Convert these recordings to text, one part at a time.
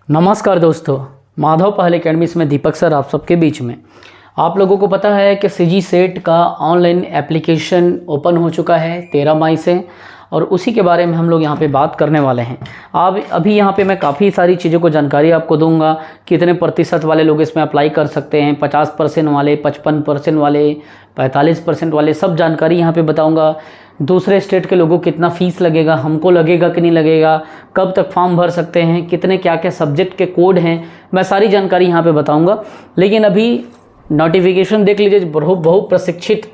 नमस्कार दोस्तों, माधव पहल एकेडमी में दीपक सर आप सबके बीच में। आप लोगों को पता है कि सीजी सेट का ऑनलाइन एप्लीकेशन ओपन हो चुका है 13 मई से, और उसी के बारे में हम लोग यहाँ पे बात करने वाले हैं। अभी यहाँ पे मैं काफ़ी सारी चीज़ों को जानकारी आपको दूंगा। कितने प्रतिशत वाले लोग इसमें अप्लाई कर सकते हैं, 50% वाले, 55% वाले, 45% वाले, सब जानकारी यहाँ पे बताऊँगा। दूसरे स्टेट के लोगों को कितना फ़ीस लगेगा, हमको लगेगा कि नहीं लगेगा, कब तक फॉर्म भर सकते हैं, कितने क्या क्या सब्जेक्ट के कोड हैं, मैं सारी जानकारी यहाँ पे बताऊँगा। लेकिन अभी नोटिफिकेशन देख लीजिए, बहु प्रशिक्षित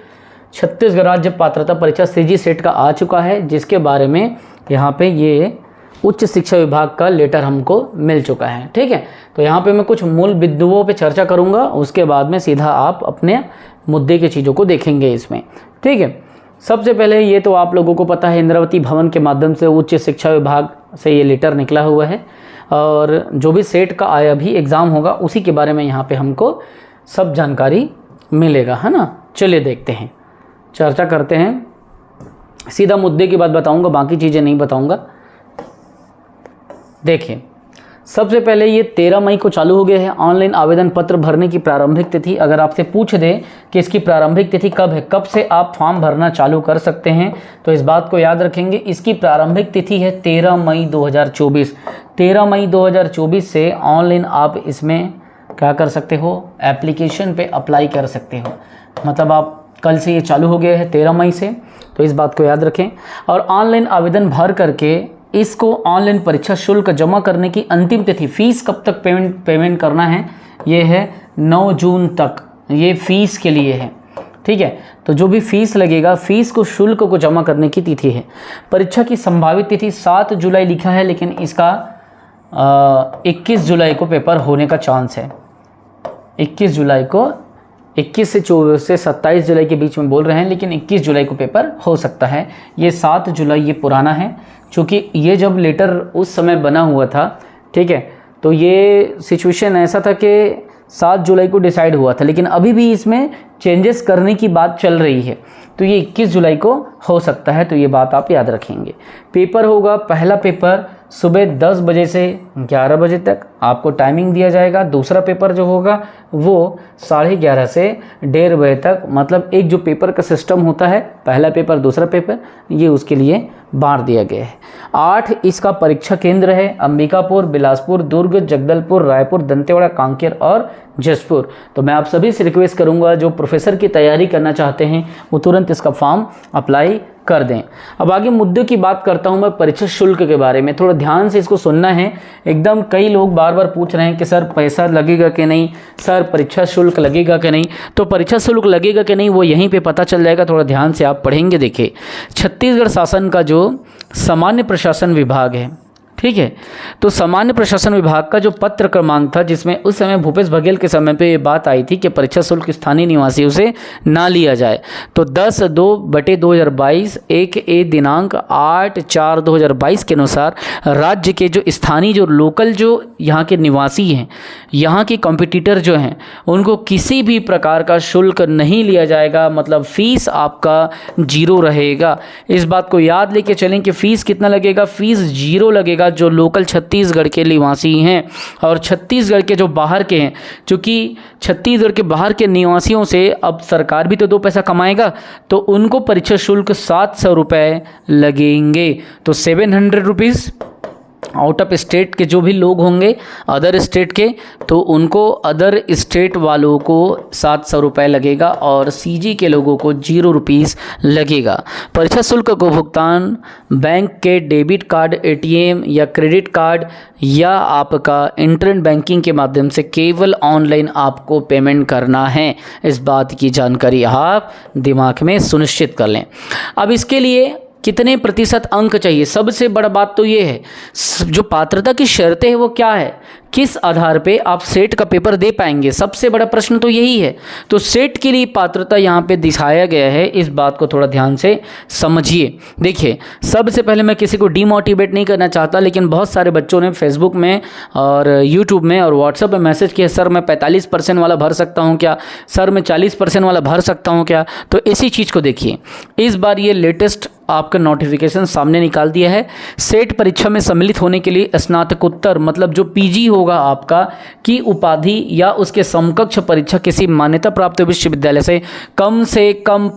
छत्तीसगढ़ राज्य पात्रता परीक्षा सीजी सेट का आ चुका है, जिसके बारे में यहाँ पे ये उच्च शिक्षा विभाग का लेटर हमको मिल चुका है। ठीक है, तो यहाँ पे मैं कुछ मूल बिंदुओं पे चर्चा करूँगा, उसके बाद में सीधा आप अपने मुद्दे की चीज़ों को देखेंगे इसमें। ठीक है, सबसे पहले ये तो आप लोगों को पता है, इंद्रावती भवन के माध्यम से उच्च शिक्षा विभाग से ये लेटर निकला हुआ है, और जो भी सेट का आया भी एग्ज़ाम होगा उसी के बारे में यहाँ पे हमको सब जानकारी मिलेगा, है ना। चलिए देखते हैं, चर्चा करते हैं। सीधा मुद्दे की बात बताऊंगा, बाकी चीज़ें नहीं बताऊंगा। देखिए, सबसे पहले ये 13 मई को चालू हो गया है ऑनलाइन आवेदन पत्र भरने की प्रारंभिक तिथि। अगर आपसे पूछ दे कि इसकी प्रारंभिक तिथि कब है, कब से आप फॉर्म भरना चालू कर सकते हैं, तो इस बात को याद रखेंगे। इसकी प्रारंभिक तिथि है 13 मई 2024। 13 मई 2024 से ऑनलाइन आप इसमें क्या कर सकते हो, एप्लीकेशन पे अप्लाई कर सकते हो। मतलब आप कल से ये चालू हो गया है 13 मई से, तो इस बात को याद रखें। और ऑनलाइन आवेदन भर करके इसको ऑनलाइन परीक्षा शुल्क जमा करने की अंतिम तिथि, फीस कब तक पेमेंट करना है, ये है 9 जून तक, ये फीस के लिए है। ठीक है, तो जो भी फीस लगेगा, फीस को शुल्क को जमा करने की तिथि है। परीक्षा की संभावित तिथि 7 जुलाई लिखा है, लेकिन इसका 21 जुलाई को पेपर होने का चांस है। 21 जुलाई को, 21 से 27 जुलाई के बीच में बोल रहे हैं, लेकिन 21 जुलाई को पेपर हो सकता है। ये 7 जुलाई ये पुराना है, क्योंकि ये जब लेटर उस समय बना हुआ था, ठीक है, तो ये सिचुएशन ऐसा था कि 7 जुलाई को डिसाइड हुआ था, लेकिन अभी भी इसमें चेंजेस करने की बात चल रही है, तो ये 21 जुलाई को हो सकता है। तो ये बात आप याद रखेंगे। पेपर होगा, पहला पेपर सुबह 10 बजे से 11 बजे तक आपको टाइमिंग दिया जाएगा। दूसरा पेपर जो होगा वो 11:30 से 1:30 बजे तक, मतलब एक जो पेपर का सिस्टम होता है, पहला पेपर दूसरा पेपर, ये उसके लिए बांट दिया गया है। 8 इसका परीक्षा केंद्र है, अंबिकापुर, बिलासपुर, दुर्ग, जगदलपुर, रायपुर, दंतेवाड़ा, कांकेर और जसपुर। तो मैं आप सभी से रिक्वेस्ट करूंगा, जो प्रोफेसर की तैयारी करना चाहते हैं वो तुरंत इसका फॉर्म अप्लाई कर दें। अब आगे मुद्दे की बात करता हूं मैं, परीक्षा शुल्क के बारे में। थोड़ा ध्यान से इसको सुनना है एकदम। कई लोग बार बार पूछ रहे हैं कि सर पैसा लगेगा कि नहीं, सर परीक्षा शुल्क लगेगा कि नहीं। तो परीक्षा शुल्क लगेगा कि नहीं वो यहीं पे पता चल जाएगा, थोड़ा ध्यान से आप पढ़ेंगे। देखिए, छत्तीसगढ़ शासन का जो सामान्य प्रशासन विभाग है, ठीक है, तो सामान्य प्रशासन विभाग का जो पत्र क्रमांक था, जिसमें उस समय भूपेश बघेल के समय पे ये बात आई थी कि परीक्षा शुल्क स्थानीय निवासियों से ना लिया जाए, तो 10/2/2022 1A दिनांक 8/4/2022 के अनुसार राज्य के जो स्थानीय, जो लोकल, जो यहाँ के निवासी हैं, यहाँ के कॉम्पिटिटर जो हैं, उनको किसी भी प्रकार का शुल्क नहीं लिया जाएगा। मतलब फीस आपका 0 रहेगा। इस बात को याद लेके चलें कि फीस कितना लगेगा, फीस 0 लगेगा जो लोकल छत्तीसगढ़ के निवासी हैं। और छत्तीसगढ़ के जो बाहर के हैं, चूंकि छत्तीसगढ़ के बाहर के निवासियों से अब सरकार भी तो 2 पैसा कमाएगा, तो उनको परीक्षा शुल्क 700 रुपये लगेंगे। तो 700 रुपीज़ आउट ऑफ स्टेट के जो भी लोग होंगे, अदर स्टेट के, तो उनको अदर स्टेट वालों को 700 रुपये लगेगा, और सीजी के लोगों को 0 रुपीज़ लगेगा। परीक्षा शुल्क को भुगतान बैंक के डेबिट कार्ड, ATM या क्रेडिट कार्ड या आपका इंटरनेट बैंकिंग के माध्यम से केवल ऑनलाइन आपको पेमेंट करना है। इस बात की जानकारी आप दिमाग में सुनिश्चित कर लें। अब इसके लिए कितने प्रतिशत अंक चाहिए, सबसे बड़ा बात तो ये है, जो पात्रता की शर्तें हैं वो क्या है, किस आधार पे आप सेट का पेपर दे पाएंगे, सबसे बड़ा प्रश्न तो यही है। तो सेट के लिए पात्रता यहाँ पे दिखाया गया है, इस बात को थोड़ा ध्यान से समझिए। देखिए, सबसे पहले मैं किसी को डीमोटिवेट नहीं करना चाहता, लेकिन बहुत सारे बच्चों ने फेसबुक में और यूट्यूब में और व्हाट्सएप में मैसेज किया, सर मैं 45% वाला भर सकता हूँ क्या, सर मैं 40% वाला भर सकता हूँ क्या। तो इसी चीज़ को देखिए, इस बार ये लेटेस्ट आपका नोटिफिकेशन सामने निकाल दिया है। सेट परीक्षा में सम्मिलित होने के लिए स्नातकोत्तर मतलब जो पीजी होगा आपका की उपाधि या उसके समकक्ष परीक्षा किसी मान्यता प्राप्त विश्वविद्यालय से कम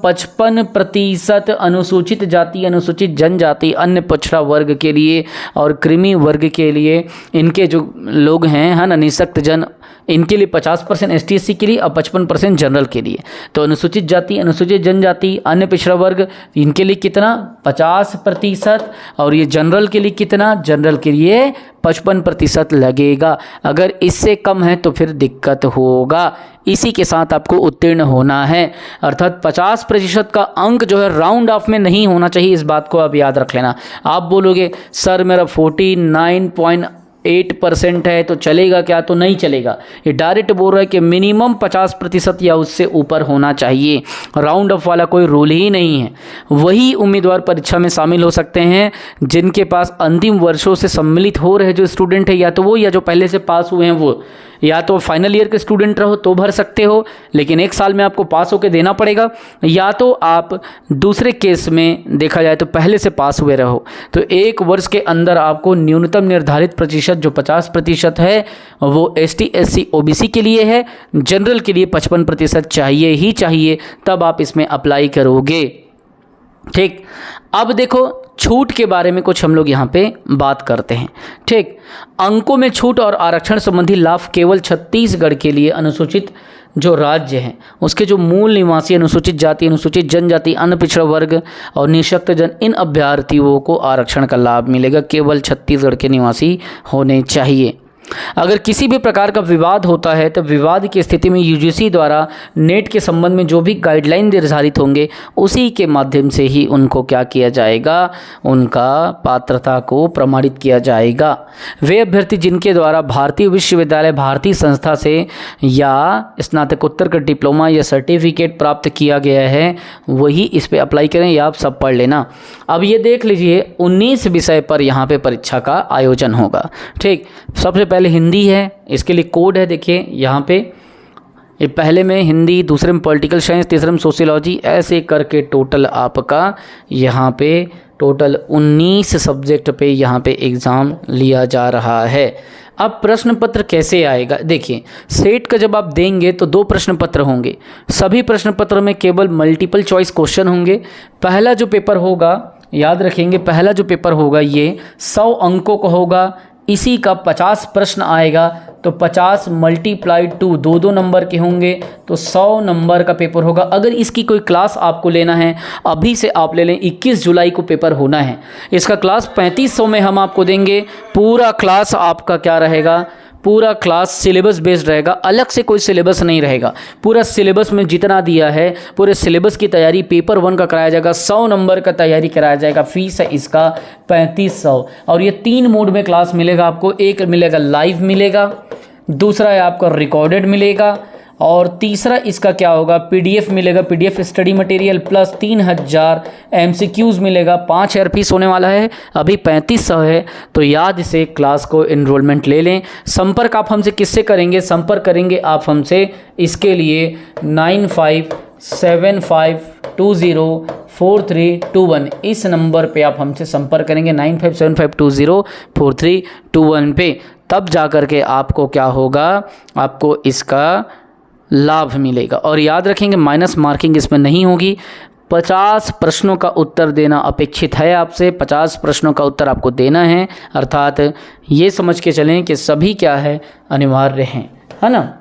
55% अनुसूचित जाति, अनुसूचित जनजाति, अन्य पिछड़ा वर्ग के लिए और कृमि वर्ग के लिए, इनके जो लोग हैं है ना, निःशक्त जन, इनके लिए 50% ST SC के लिए और 55% जनरल के लिए। तो अनुसूचित जाति, अनुसूचित जनजाति, अन्य पिछड़ा वर्ग, इनके लिए कितना 50%, और ये जनरल के लिए कितना, जनरल के लिए 55% लगेगा। अगर इससे कम है तो फिर दिक्कत होगा। इसी के साथ आपको उत्तीर्ण होना है, अर्थात 50% का अंक जो है राउंड ऑफ में नहीं होना चाहिए। इस बात को आप याद रख लेना। आप बोलोगे सर मेरा 49.8% है तो चलेगा क्या, तो नहीं चलेगा। ये डायरेक्ट बोल रहा है कि मिनिमम 50% या उससे ऊपर होना चाहिए। राउंड ऑफ वाला कोई रूल ही नहीं है। वही उम्मीदवार परीक्षा में शामिल हो सकते हैं जिनके पास अंतिम वर्षों से सम्मिलित हो रहे जो स्टूडेंट है, या तो वो या जो पहले से पास हुए हैं वो, या तो फाइनल ईयर के स्टूडेंट रहो तो भर सकते हो, लेकिन एक साल में आपको पास होकर देना पड़ेगा, या तो आप दूसरे केस में देखा जाए तो पहले से पास हुए रहो। तो एक वर्ष के अंदर आपको न्यूनतम निर्धारित प्रतिशत जो 50% है वो ST SC OBC के लिए है, जनरल के लिए 55% चाहिए ही चाहिए, तब आप इसमें अप्लाई करोगे। ठीक, अब देखो छूट के बारे में कुछ हम लोग यहाँ पे बात करते हैं। ठीक, अंकों में छूट और आरक्षण संबंधी लाभ केवल छत्तीसगढ़ के लिए अनुसूचित जो राज्य हैं उसके जो मूल निवासी अनुसूचित जाति, अनुसूचित जनजाति, अन्य पिछड़ा वर्ग और निःशक्त जन, इन अभ्यर्थियों को आरक्षण का लाभ मिलेगा। केवल छत्तीसगढ़ के निवासी होने चाहिए। अगर किसी भी प्रकार का विवाद होता है तो विवाद की स्थिति में UGC द्वारा नेट के संबंध में जो भी गाइडलाइन निर्धारित होंगे उसी के माध्यम से ही उनको क्या किया जाएगा, उनका पात्रता को प्रमाणित किया जाएगा। वे अभ्यर्थी जिनके द्वारा भारतीय विश्वविद्यालय, भारतीय संस्था से या स्नातकोत्तर का डिप्लोमा या सर्टिफिकेट प्राप्त किया गया है वही इस पर अप्लाई करें, या आप सब पढ़ लेना। अब ये देख लीजिए 19 विषय पर यहाँ पे परीक्षा का आयोजन होगा। ठीक, सबसे पहले हिंदी है, इसके लिए कोड है, देखिए यहाँ पे ये पहले में हिंदी, दूसरे में पॉलिटिकल साइंस, तीसरे में सोशियोलॉजी, ऐसे करके टोटल आपका यहाँ पे टोटल 19 सब्जेक्ट पे यहाँ पे एग्ज़ाम लिया जा रहा है। अब प्रश्न पत्र कैसे आएगा, देखिए सेट का जब आप देंगे तो 2 प्रश्न पत्र होंगे। सभी प्रश्न पत्र में केवल मल्टीपल चॉइस क्वेश्चन होंगे। पहला जो पेपर होगा, याद रखेंगे, पहला जो पेपर होगा ये 100 अंकों का होगा। इसी का 50 प्रश्न आएगा, तो 50 × 2 2 नंबर के होंगे, तो 100 नंबर का पेपर होगा। अगर इसकी कोई क्लास आपको लेना है अभी से आप ले लें, 21 जुलाई को पेपर होना है। इसका क्लास 3500 में हम आपको देंगे। पूरा क्लास आपका क्या रहेगा, पूरा क्लास सिलेबस बेस्ड रहेगा, अलग से कोई सिलेबस नहीं रहेगा। पूरा सिलेबस में जितना दिया है पूरे सिलेबस की तैयारी पेपर 1 का कराया जाएगा। 100 नंबर का तैयारी कराया जाएगा। फीस है इसका 3500। और ये 3 मोड में क्लास मिलेगा आपको। एक मिलेगा लाइव मिलेगा, दूसरा है आपका रिकॉर्डेड मिलेगा, और तीसरा इसका क्या होगा, PDF मिलेगा, PDF study material plus 3000 MCQs मिलेगा। 5000 फीस होने वाला है, अभी 3500 है। तो याद से क्लास को एनरोलमेंट ले लें। संपर्क आप हमसे किससे करेंगे, संपर्क करेंगे आप हमसे इसके लिए 9575204321 इस नंबर पे आप हमसे संपर्क करेंगे, 9575204321 पे। तब जा कर के आपको क्या होगा, आपको इसका लाभ मिलेगा। और याद रखेंगे माइनस मार्किंग इसमें नहीं होगी। 50 प्रश्नों का उत्तर देना अपेक्षित है आपसे। 50 प्रश्नों का उत्तर आपको देना है, अर्थात ये समझ के चलें कि सभी क्या है, अनिवार्य हैं, है ना।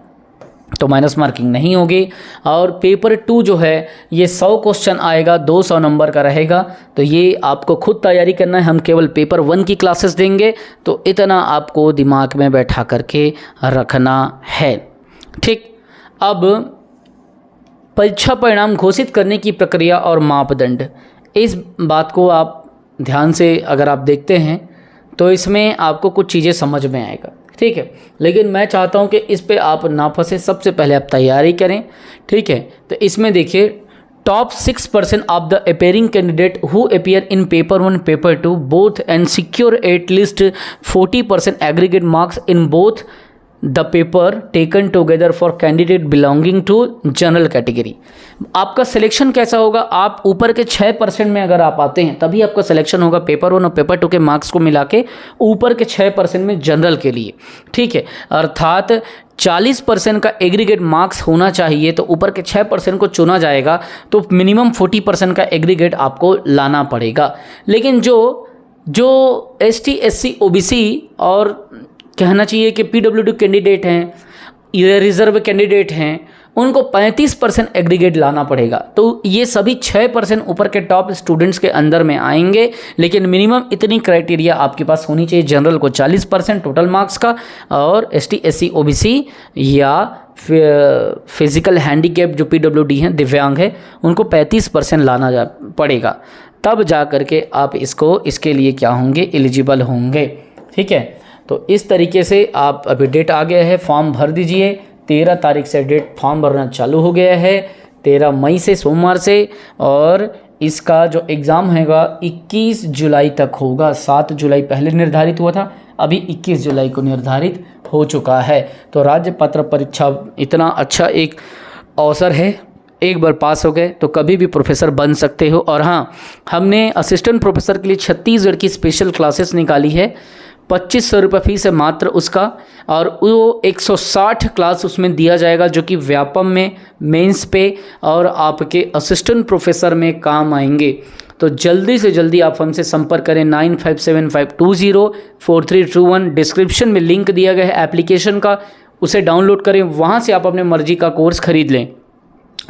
तो माइनस मार्किंग नहीं होगी। और पेपर 2 जो है ये 100 क्वेश्चन आएगा, 200 नंबर का रहेगा। तो ये आपको खुद तैयारी करना है, हम केवल पेपर 1 की क्लासेस देंगे। तो इतना आपको दिमाग में बैठा करके रखना है। ठीक, अब परीक्षा परिणाम घोषित करने की प्रक्रिया और मापदंड, इस बात को आप ध्यान से अगर आप देखते हैं तो इसमें आपको कुछ चीज़ें समझ में आएगा। ठीक है, लेकिन मैं चाहता हूं कि इस पे आप ना फंसे, सबसे पहले आप तैयारी करें। ठीक है, तो इसमें देखिए top 6% of the appearing candidate who appear in paper 1 paper 2 both and secure at least 40% aggregate marks in both the paper taken together for candidate belonging to general category. आपका सिलेक्शन कैसा होगा, आप ऊपर के 6% में अगर आप आते हैं तभी आपका सिलेक्शन होगा पेपर 1 और पेपर 2 के मार्क्स को मिला के ऊपर के 6% में जनरल के लिए, ठीक है। अर्थात 40% का एग्रीगेट मार्क्स होना चाहिए, तो ऊपर के 6% को चुना जाएगा, तो मिनिमम 40% का एग्रीगेट आपको लाना पड़ेगा। लेकिन जो ST SC OBC और कहना चाहिए कि PWD कैंडिडेट हैं, रिजर्व कैंडिडेट हैं, उनको 35% एग्रीगेट लाना पड़ेगा। तो ये सभी 6% ऊपर के टॉप स्टूडेंट्स के अंदर में आएंगे, लेकिन मिनिमम इतनी क्राइटेरिया आपके पास होनी चाहिए। जनरल को 40% टोटल मार्क्स का, और ST SC OBC या फिजिकल हैंडीकैप जो PWD हैं, दिव्यांग है, उनको 35% लाना पड़ेगा, तब जा करके आप इसके लिए क्या होंगे, एलिजिबल होंगे, ठीक है। तो इस तरीके से आप अभी डेट आ गया है, फॉर्म भर दीजिए। 13 तारीख से डेट फॉर्म भरना चालू हो गया है, 13 मई से, सोमवार से, और इसका जो एग्ज़ाम हैगा 21 जुलाई तक होगा। 7 जुलाई पहले निर्धारित हुआ था, अभी 21 जुलाई को निर्धारित हो चुका है। तो राज्य पत्र परीक्षा इतना अच्छा एक अवसर है, एक बार पास हो गए तो कभी भी प्रोफेसर बन सकते हो। और हाँ, हमने असिस्टेंट प्रोफेसर के लिए छत्तीसगढ़ की स्पेशल क्लासेस निकाली है। 2500 रुपये फीस है मात्र उसका, और वो 160 क्लास उसमें दिया जाएगा, जो कि व्यापम में, मेंस पे और आपके असिस्टेंट प्रोफेसर में काम आएंगे। तो जल्दी से जल्दी आप हमसे संपर्क करें 9575204321। डिस्क्रिप्शन में लिंक दिया गया है एप्लीकेशन का, उसे डाउनलोड करें, वहाँ से आप अपने मर्जी का कोर्स खरीद लें।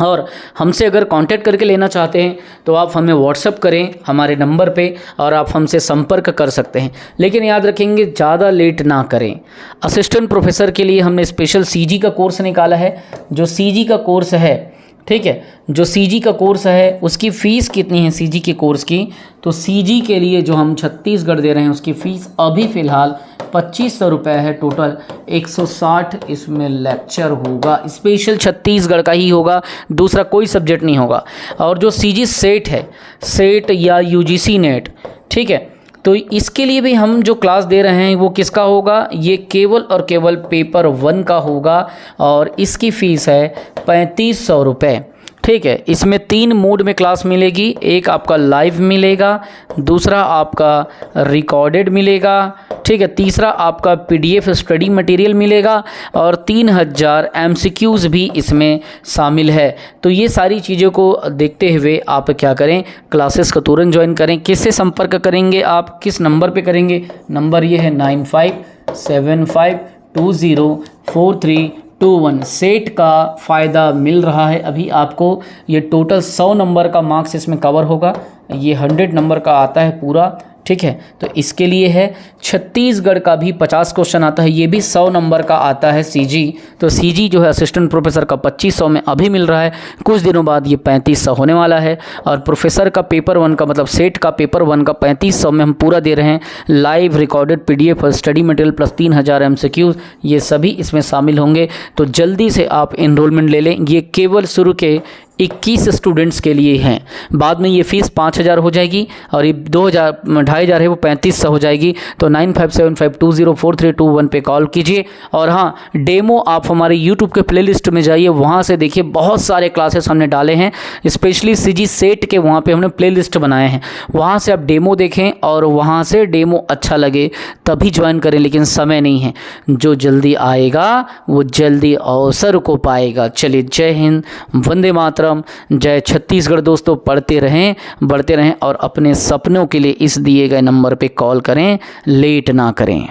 और हमसे अगर कांटेक्ट करके लेना चाहते हैं तो आप हमें व्हाट्सअप करें हमारे नंबर पे, और आप हमसे संपर्क कर सकते हैं। लेकिन याद रखेंगे, ज़्यादा लेट ना करें। असिस्टेंट प्रोफेसर के लिए हमने स्पेशल CG का कोर्स निकाला है। जो CG का कोर्स है, ठीक है, जो CG का कोर्स है उसकी फ़ीस कितनी है CG के कोर्स की, तो CG के लिए जो हम छत्तीसगढ़ दे रहे हैं उसकी फ़ीस अभी फ़िलहाल 2500 रुपये है। टोटल 160 इसमें लेक्चर होगा, स्पेशल छत्तीसगढ़ का ही होगा, दूसरा कोई सब्जेक्ट नहीं होगा। और जो CG सेट है, सेट या UGC नेट, ठीक है, तो इसके लिए भी हम जो क्लास दे रहे हैं वो किसका होगा, ये केवल और केवल पेपर 1 का होगा, और इसकी फ़ीस है 3500 रुपये, ठीक है। इसमें 3 मोड में क्लास मिलेगी, एक आपका लाइव मिलेगा, दूसरा आपका रिकॉर्डेड मिलेगा, ठीक है, तीसरा आपका PDF स्टडी मटेरियल मिलेगा, और 3000 MCQs भी इसमें शामिल है। तो ये सारी चीज़ों को देखते हुए आप क्या करें, क्लासेस को तुरंत ज्वाइन करें। किससे संपर्क करेंगे आप, किस नंबर पे करेंगे, नंबर ये है 9575204321। सेट का फ़ायदा मिल रहा है अभी आपको। ये टोटल 100 नंबर का मार्क्स इसमें कवर होगा, ये 100 नंबर का आता है पूरा, ठीक है। तो इसके लिए है, छत्तीसगढ़ का भी 50 क्वेश्चन आता है, ये भी 100 नंबर का आता है CG। तो CG जो है असिस्टेंट प्रोफेसर का 2500 में अभी मिल रहा है, कुछ दिनों बाद ये 3500 होने वाला है। और प्रोफेसर का पेपर 1 का, मतलब सेट का पेपर 1 का 3500 में हम पूरा दे रहे हैं। लाइव, रिकॉर्डेड, PDF और स्टडी मटेरियल प्लस 3000 MCQs, ये सभी इसमें शामिल होंगे। तो जल्दी से आप इनरोलमेंट ले लें। ये केवल शुरू के 21 स्टूडेंट्स के लिए हैं, बाद में ये फ़ीस 5000 हो जाएगी, और ये 2500 है वो 3500 हो जाएगी। तो 9575204321 पे कॉल कीजिए। और हाँ, डेमो आप हमारे YouTube के प्लेलिस्ट में जाइए, वहाँ से देखिए, बहुत सारे क्लासेस हमने डाले हैं, स्पेशली CG सेट के, वहाँ पे हमने प्लेलिस्ट बनाए हैं, वहाँ से आप डेमो देखें, और वहाँ से डेमो अच्छा लगे तभी ज्वाइन करें। लेकिन समय नहीं है, जो जल्दी आएगा वो जल्दी अवसर को पाएगा। चलिए, जय हिंद, वंदे मातरम, जय छत्तीसगढ़। दोस्तों, पढ़ते रहें, बढ़ते रहें, और अपने सपनों के लिए इस दिए गए नंबर पे कॉल करें, लेट ना करें।